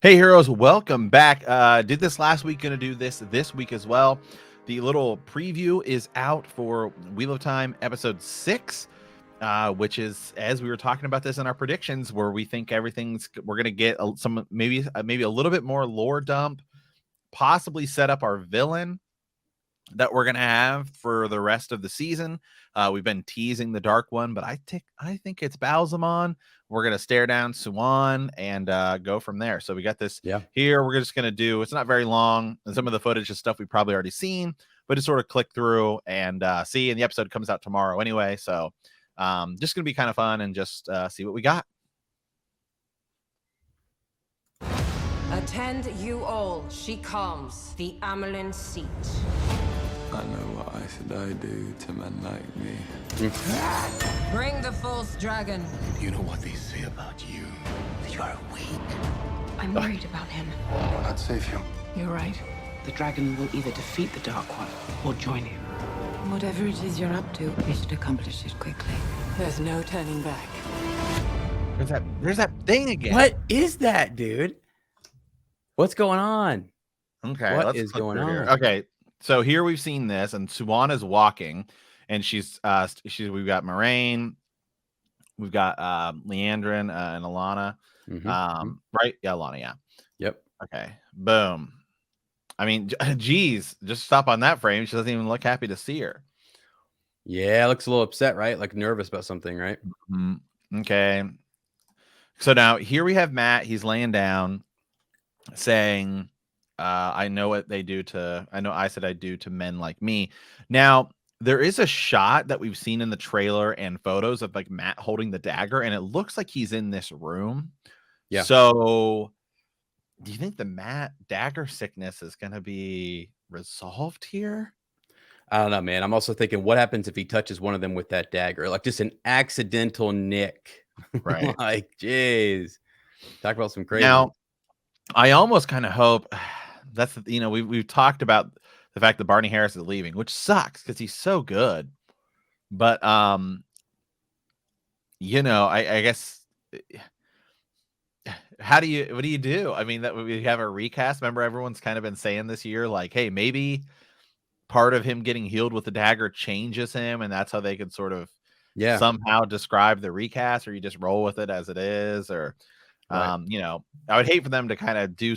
Hey heroes, welcome back. Did this last week, gonna do this week as well. The little preview is out for Wheel of Time episode 6, which is, as we were talking about this in our predictions, where we think we're gonna get some maybe a little bit more lore dump, possibly set up our villain that we're gonna have for the rest of the season. We've been teasing the Dark One, but I think it's Balsamon. We're gonna stare down Suan and go from there. So we got this here. We're just gonna do. It's not very long, and some of the footage is stuff we've probably already seen, but just sort of click through and see. And the episode comes out tomorrow anyway, so just gonna be kind of fun and just see what we got. Attend you all. She comes. The Amelin seat. I know what Aes Sedai do to men like me. Bring the false dragon. You know what they say about you? That you are weak. I'm worried about him. I'd save him. You're right. The dragon will either defeat the Dark One or join him. Whatever it is you're up to, you should accomplish it quickly. There's no turning back. There's that thing again. What is that, dude? What's going on? Okay, what is going on? Here. Okay, so here we've seen this, and Suan is walking, and we've got Moiraine, we've got Leandrin and Alana. Right? Yeah, Alana, yeah. Yep. Okay. Boom. I mean, geez, just stop on that frame. She doesn't even look happy to see her. Yeah, looks a little upset, right? Like nervous about something, right? Okay. So now here we have Matt. He's laying down, saying, I know what they do to, I know Aes Sedai do to men like me. Now, there is a shot that we've seen in the trailer and photos of like Matt holding the dagger, and it looks like he's in this room. Yeah. So do you think the Matt dagger sickness is going to be resolved here? I don't know, man. I'm also thinking, what happens if he touches one of them with that dagger? Like just an accidental nick. Right. Like, jeez. Talk about some crazy. Now, I almost kind of hope that's, we've talked about the fact that Barney Harris is leaving, which sucks because he's so good. But, I guess, what do you do? I mean, that we have a recast. Remember, everyone's kind of been saying this year, like, hey, maybe part of him getting healed with the dagger changes him, and that's how they could sort of somehow describe the recast, or you just roll with it as it is, or right. I would hate for them to kind of do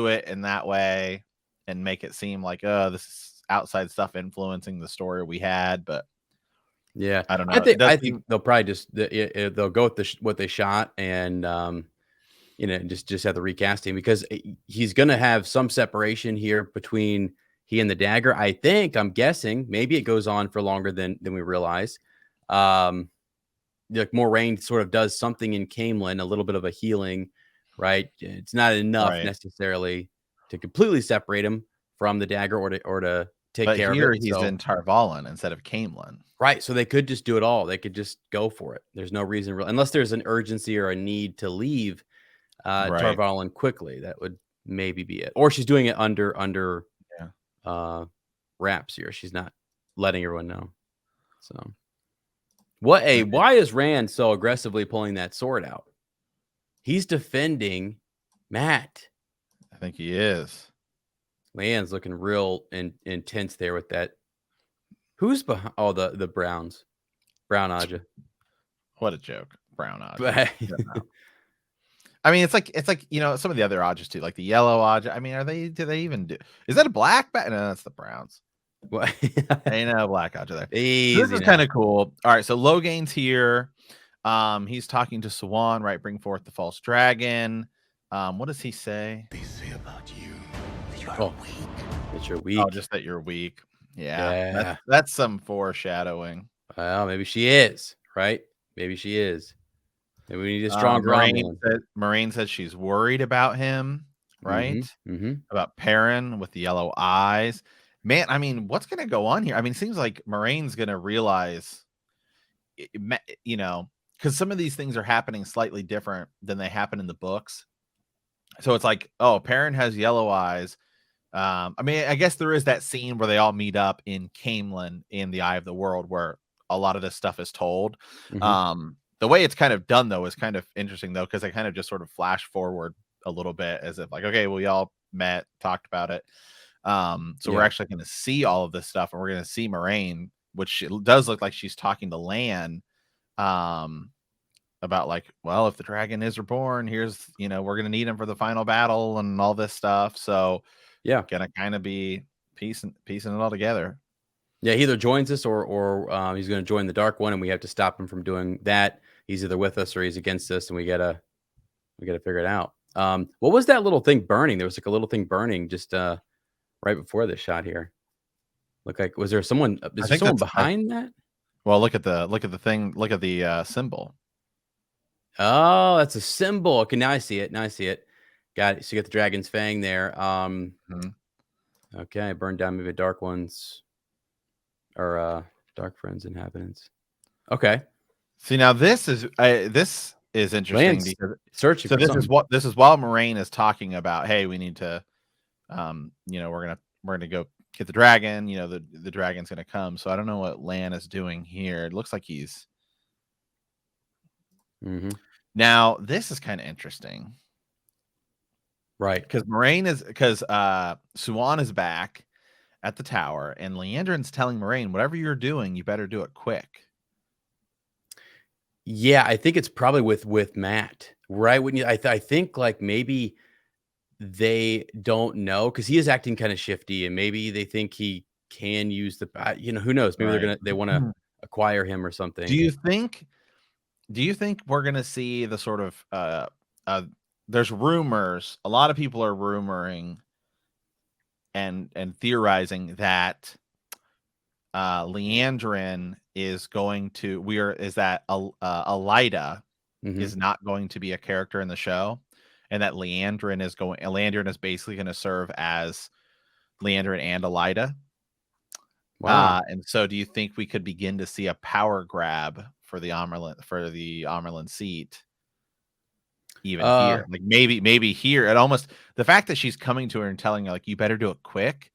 it in that way and make it seem like, oh, this is outside stuff influencing the story we had. But yeah, I don't know. I think they'll probably just they'll go with what they shot, and just have the recasting, because he's gonna have some separation here between he and the dagger. I'm guessing maybe it goes on for longer than we realize. Like Moiraine sort of does something in Camelin, a little bit of a healing, right? It's not enough necessarily to completely separate him from the dagger or to take care of it. Here he's in Tarvalin instead of Camelin. Right. So they could just do it all. They could just go for it. There's no reason, unless there's an urgency or a need to leave Tarvalin quickly. That would maybe be it. Or she's doing it under wraps here. She's not letting everyone know. So why is Rand so aggressively pulling that sword out? He's defending Matt. I think he is. Leanne's looking real intense there with that. Who's behind? Oh, the Browns. Brown Aja. What a joke. Brown Aja. I mean, it's like some of the other Ajas too, like the yellow Aja. I mean, do they even do? Is that a black? No, that's the Browns. What? Ain't no black Aja there. Easy, this is kind of cool. All right, so Logain's here. He's talking to Suan, right? Bring forth the false dragon. What does he say? They say about you that you are weak. That you're weak. Oh, just that you're weak. Yeah. That's some foreshadowing. Well, maybe she is, right? Maybe she is. Maybe we need a stronger Moiraine says she's worried about him, right? About Perrin with the yellow eyes. Man, I mean, what's going to go on here? I mean, it seems like Moraine's going to realize, because some of these things are happening slightly different than they happen in the books. So it's like, oh, Perrin has yellow eyes. I mean, I guess there is that scene where they all meet up in Camelin in the Eye of the World, where a lot of this stuff is told. The way it's kind of done, though, is kind of interesting, though, because they kind of just sort of flash forward a little bit as if like, okay, well, y'all met, talked about it. So we're Yeah. actually going to see all of this stuff, and we're going to see Moiraine, which it does look like she's talking to Lan, about like, well, if the dragon is reborn, here's, we're going to need him for the final battle and all this stuff. So Yeah. gonna kind of be piecing it all together. Yeah, he either joins us or he's going to join the Dark One, and we have to stop him from doing that. He's either with us or he's against us, and we gotta figure it out. What was that little thing burning? There was like a little thing burning just right before this shot here. Look like was there someone? Is there someone behind that? Well, look at the thing. Look at the symbol. Oh, that's a symbol. Okay, now I see it. Got it. So you got the dragon's fang there. Okay, burn down maybe Dark Ones or Dark Friends inhabitants. Okay. See, now this is interesting Lan's because searching. So for something. this is while Moiraine is talking about, hey, we need to, we're gonna go get the dragon. The dragon's gonna come. So I don't know what Lan is doing here. It looks like he's. Now this is kind of interesting, right? Because Siuan is back at the tower, and Liandrin's telling Moiraine, whatever you're doing, you better do it quick. Yeah, I think it's probably with Matt, right? When I think like maybe they don't know because he is acting kind of shifty, and maybe they think he can use the, who knows? Maybe they want to acquire him or something. Do you think we're gonna see the sort of there's rumors, a lot of people are rumoring and theorizing that Liandrin is going to Elida is not going to be a character in the show, and that Liandrin is basically going to serve as Liandrin and Elida. Wow. And so do you think we could begin to see a power grab for the Amyrlin seat even here? Like maybe here, it almost, the fact that she's coming to her and telling her like, you better do it quick,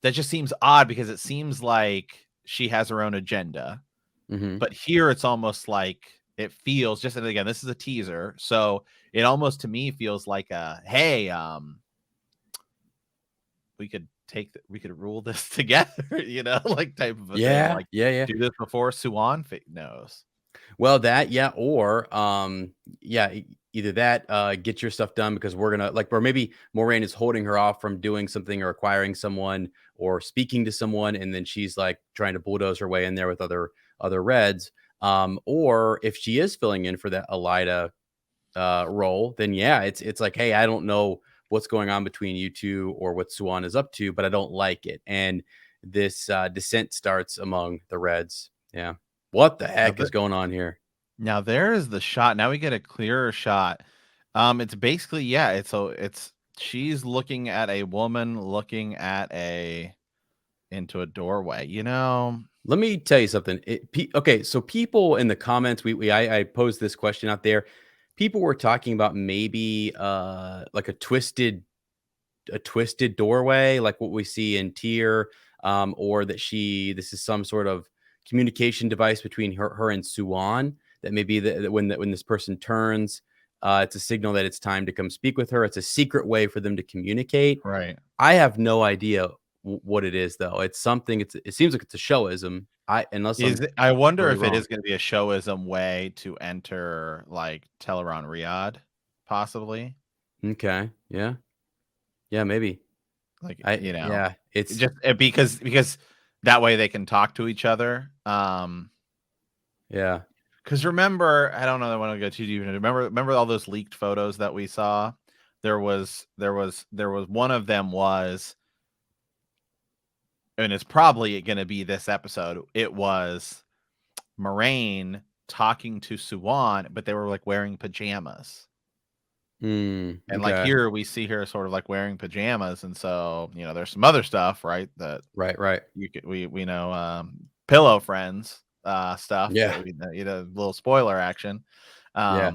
that just seems odd because it seems like she has her own agenda. But here it's almost like it feels, just, and again, this is a teaser, so it almost to me feels like hey, we could rule this together, like type of a thing. Like, do this before Siuan knows. Well, or either that, get your stuff done because we're gonna or maybe Moiraine is holding her off from doing something or acquiring someone or speaking to someone, and then she's like trying to bulldoze her way in there with other Reds. Or if she is filling in for that Elida role, then it's like, hey, I don't know what's going on between you two or what Siuan is up to, but I don't like it, and this dissent starts among the Reds. Yeah. What the heck is going on here? Now there is the shot. Now we get a clearer shot. It's basically, it's she's looking at a woman looking at into a doorway. Let me tell you something. Okay, so people in the comments, I posed this question out there. People were talking about maybe like a twisted doorway, like what we see in Tyr, or that this is some sort of communication device between her and Siuan, that maybe when this person turns, it's a signal that it's time to come speak with her. It's a secret way for them to communicate. Right. I have no idea what it is, though. It's something. It seems like it's a showism. I wonder if it is going to be a showism way to enter like Teleron Riyadh, possibly. Okay. Yeah. Yeah. Maybe. Like, Yeah. It's just because that way they can talk to each other. Yeah. Because remember, I don't know. I want to go too deep. Remember all those leaked photos that we saw. There was one of them was, and it's probably going to be this episode. It was Moiraine talking to Siuan, but they were like wearing pajamas. And like here we see her sort of like wearing pajamas, and so there's some other stuff, right? That right. We know pillow friends stuff. Yeah. Little spoiler action. Yeah.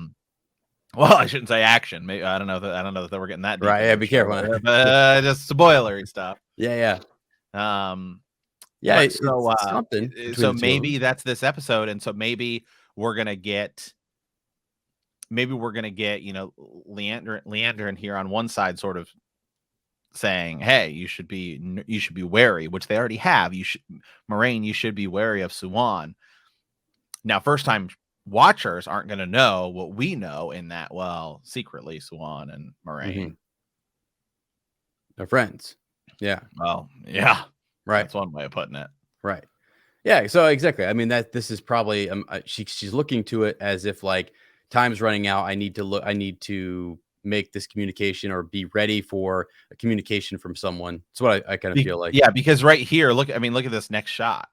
Well, I shouldn't say action. Maybe I don't know that we're getting that deep. Right. Yeah. Be careful. Just spoilery stuff. Yeah. It's something. So maybe that's this episode, and so maybe we're gonna get maybe we're gonna get, you know, Leander in here on one side, sort of saying, "Hey, you should be wary," which they already have. Moiraine, you should be wary of Siwan. Now, first time watchers aren't going to know what we know in that, well, secretly Siwan and Moiraine. They're friends. Yeah. Well, yeah. Right. That's one way of putting it. Right. Yeah. So exactly. I mean, this is probably she's looking to it as if like time's running out. I need to make this communication or be ready for a communication from someone. That's what I kind of feel like. Yeah, because right here, look at this next shot.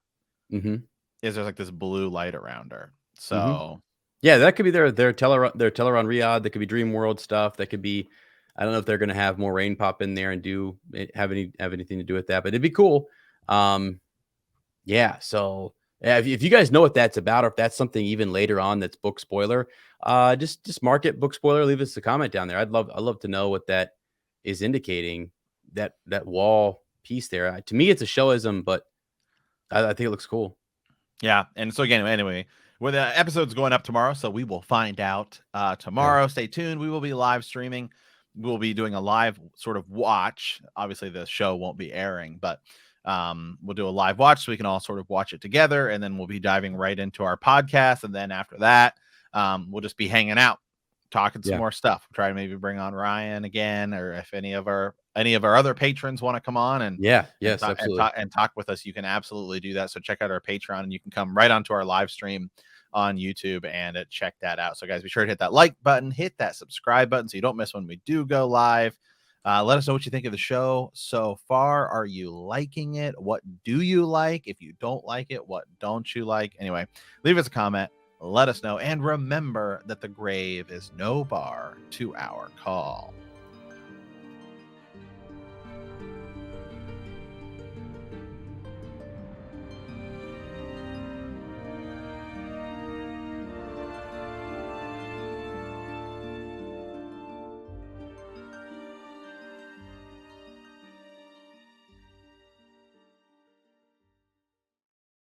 Mm-hmm. Is there's like this blue light around her. So yeah, that could be their Teleron Riyadh. That could be Dream World stuff. That could be, I don't know if they're going to have Moiraine pop in there and have anything to do with that, but it'd be cool. Yeah. So yeah, if you guys know what that's about, or if that's something even later on that's book spoiler, just mark it book spoiler. Leave us a comment down there. I'd love to know what that is indicating. That wall piece there. To me, it's a showism, but I think it looks cool. Yeah. And so again, anyway, well, the episode's going up tomorrow, so we will find out tomorrow. Yeah. Stay tuned. We will be live streaming. We'll be doing a live sort of watch. Obviously, the show won't be airing, but we'll do a live watch so we can all sort of watch it together, and then we'll be diving right into our podcast. And then after that, we'll just be hanging out, talking some more stuff. We'll try to maybe bring on Ryan again, or if any of our other patrons want to come on and absolutely, and talk with us, you can absolutely do that. So check out our Patreon, and you can come right onto our live stream on YouTube and check that out. So guys, be sure to hit that like button, hit that subscribe button so you don't miss when we do go live. Let us know what you think of the show so far. Are you liking it? What do you like? If you don't like it, what don't you like? Anyway, leave us a comment. Let us know. And remember that the grave is no bar to our call.